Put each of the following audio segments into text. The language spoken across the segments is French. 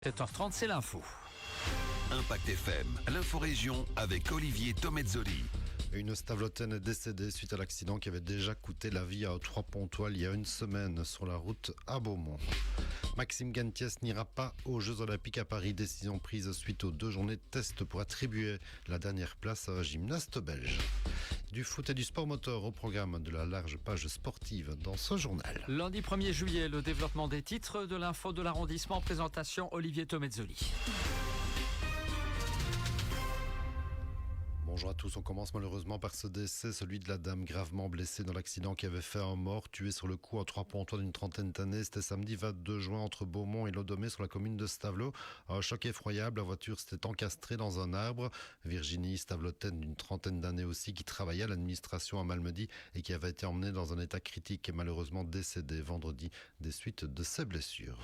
7h30, c'est l'info. Impact FM, l'info-région avec Olivier Tomezzoli. Une Stavlotaine est décédée suite à l'accident qui avait déjà coûté la vie à Trois-Pontoise il y a une semaine sur la route à Beaumont. Maxime Ganthiès n'ira pas aux Jeux Olympiques à Paris. Décision prise suite aux 2 journées de test pour attribuer la dernière place à un gymnaste belge. Du foot et du sport moteur au programme de la large page sportive dans ce journal. Lundi 1er juillet, le développement des titres de l'info de l'arrondissement. Présentation Olivier Tomezzoli. Bonjour à tous, on commence malheureusement par ce décès, celui de la dame gravement blessée dans l'accident qui avait fait un mort, tué sur le coup à Trois-Pontoise d'une trentaine d'années. C'était samedi 22 juin entre Beaumont et Lodomé sur la commune de Stavelot. Un choc effroyable, la voiture s'était encastrée dans un arbre. Virginie Stavlotaine d'une trentaine d'années aussi, qui travaillait à l'administration à Malmedy et qui avait été emmenée dans un état critique et malheureusement décédée vendredi des suites de ses blessures.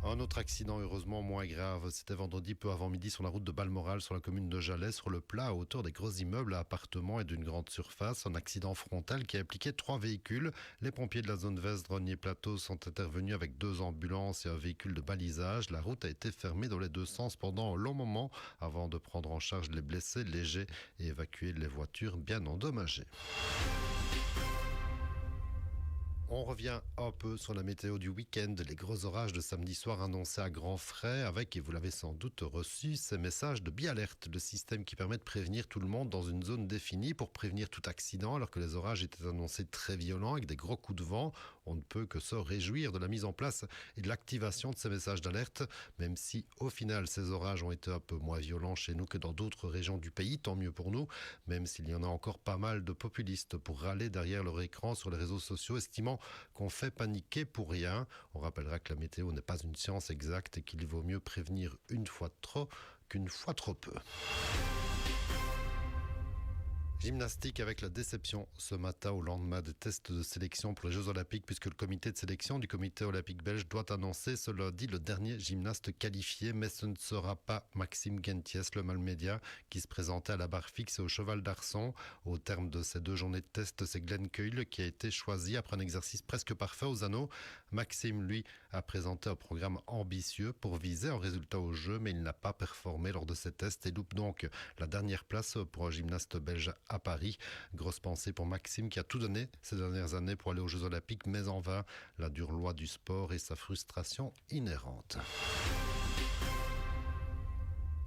Un autre accident, heureusement moins grave, c'était vendredi peu avant midi sur la route de Balmoral, sur la commune de Jalais, sur le plat à hauteur des gros immeubles à appartements et d'une grande surface. Un accident frontal qui a impliqué 3 véhicules. Les pompiers de la zone Vest, Rognier-Plateau, sont intervenus avec 2 ambulances et un véhicule de balisage. La route a été fermée dans les 2 sens pendant un long moment avant de prendre en charge les blessés légers et évacuer les voitures bien endommagées. On revient un peu sur la météo du week-end. Les gros orages de samedi soir annoncés à grands frais avec, et vous l'avez sans doute reçu, ces messages de BiAlert, le système qui permet de prévenir tout le monde dans une zone définie pour prévenir tout accident alors que les orages étaient annoncés très violents avec des gros coups de vent. On ne peut que se réjouir de la mise en place et de l'activation de ces messages d'alerte, même si au final ces orages ont été un peu moins violents chez nous que dans d'autres régions du pays, tant mieux pour nous, même s'il y en a encore pas mal de populistes pour râler derrière leur écran sur les réseaux sociaux, estimant qu'on fait paniquer pour rien. On rappellera que la météo n'est pas une science exacte et qu'il vaut mieux prévenir une fois trop qu'une fois trop peu. Gymnastique avec la déception ce matin au lendemain des tests de sélection pour les Jeux Olympiques, puisque le comité de sélection du comité olympique belge doit annoncer ce lundi le dernier gymnaste qualifié, mais ce ne sera pas Maxime Ganthiès, le Malmédia, qui se présentait à la barre fixe et au cheval d'Arçon. Au terme de ces 2 journées de tests, c'est Glenn Keul qui a été choisi après un exercice presque parfait aux anneaux. Maxime, lui, a présenté un programme ambitieux pour viser un résultat au jeu, mais il n'a pas performé lors de ces tests et loupe donc la dernière place pour un gymnaste belge à Paris. Grosse pensée pour Maxime qui a tout donné ces dernières années pour aller aux Jeux Olympiques, mais en vain. La dure loi du sport et sa frustration inhérente.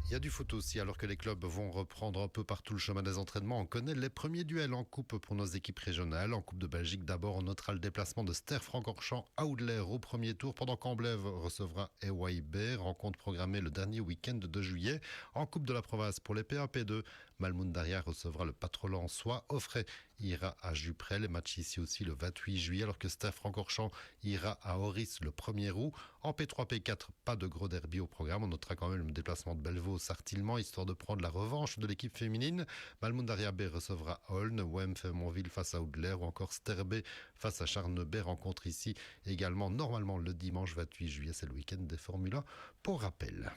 Il y a du foot aussi, alors que les clubs vont reprendre un peu partout le chemin des entraînements. On connaît les premiers duels en coupe pour nos équipes régionales. En Coupe de Belgique, d'abord, on notera le déplacement de Ster-Francorchamps à Oudler au premier tour, pendant qu'Amblève recevra EYB. Rencontre programmée le dernier week-end de juillet. En Coupe de la Province, pour les PAP2, Malmoundaria recevra le Patrolan-Soie. Offray ira à Juprel. Les matchs ici aussi le 28 juillet, alors que Ster-Francorchamps ira à Oris le 1er août. En P3-P4, pas de gros derby au programme. On notera quand même le déplacement de Bellevaux Sartillement, histoire de prendre la revanche de l'équipe féminine. Malmoundaria B recevra Holn, Wem Fémonville face à Oudler ou encore Sterbe face à Charnebay. Rencontre ici également normalement le dimanche 28 juillet, c'est le week-end des Formule 1 pour rappel.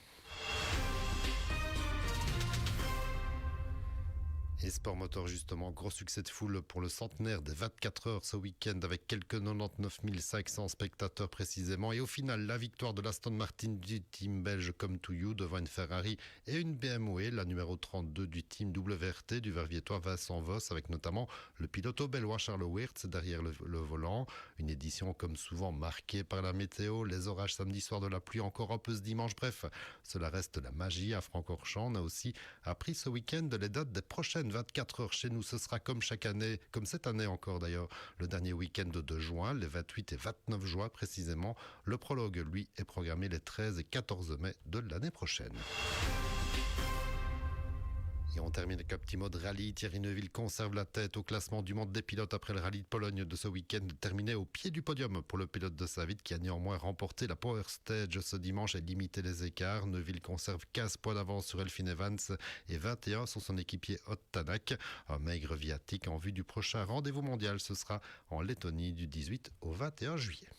Et sport moteur justement, gros succès de foule pour le centenaire des 24 heures ce week-end avec quelques 99 500 spectateurs précisément. Et au final, la victoire de l'Aston Martin du team belge Come To You devant une Ferrari et une BMW, la numéro 32 du team WRT du Verviétois Vincent Voss, avec notamment le pilote bellois Charles Weerts derrière le volant. Une édition comme souvent marquée par la météo, les orages samedi soir, de la pluie encore un peu ce dimanche. Bref, cela reste la magie à Francorchamps. On a aussi appris ce week-end les dates des prochaines 24 heures chez nous. Ce sera comme chaque année, comme cette année encore d'ailleurs, le dernier week-end de juin, les 28 et 29 juin précisément. Le prologue, lui, est programmé les 13 et 14 mai de l'année prochaine. Et on termine avec un petit mode rallye. Thierry Neuville conserve la tête au classement du monde des pilotes après le rallye de Pologne de ce week-end, terminé au pied du podium pour le pilote de Savit qui a néanmoins remporté la Power Stage ce dimanche et limité les écarts. Neuville conserve 15 points d'avance sur Elfyn Evans et 21 sur son équipier Ott Tanak. Un maigre viatique en vue du prochain rendez-vous mondial. Ce sera en Lettonie du 18 au 21 juillet.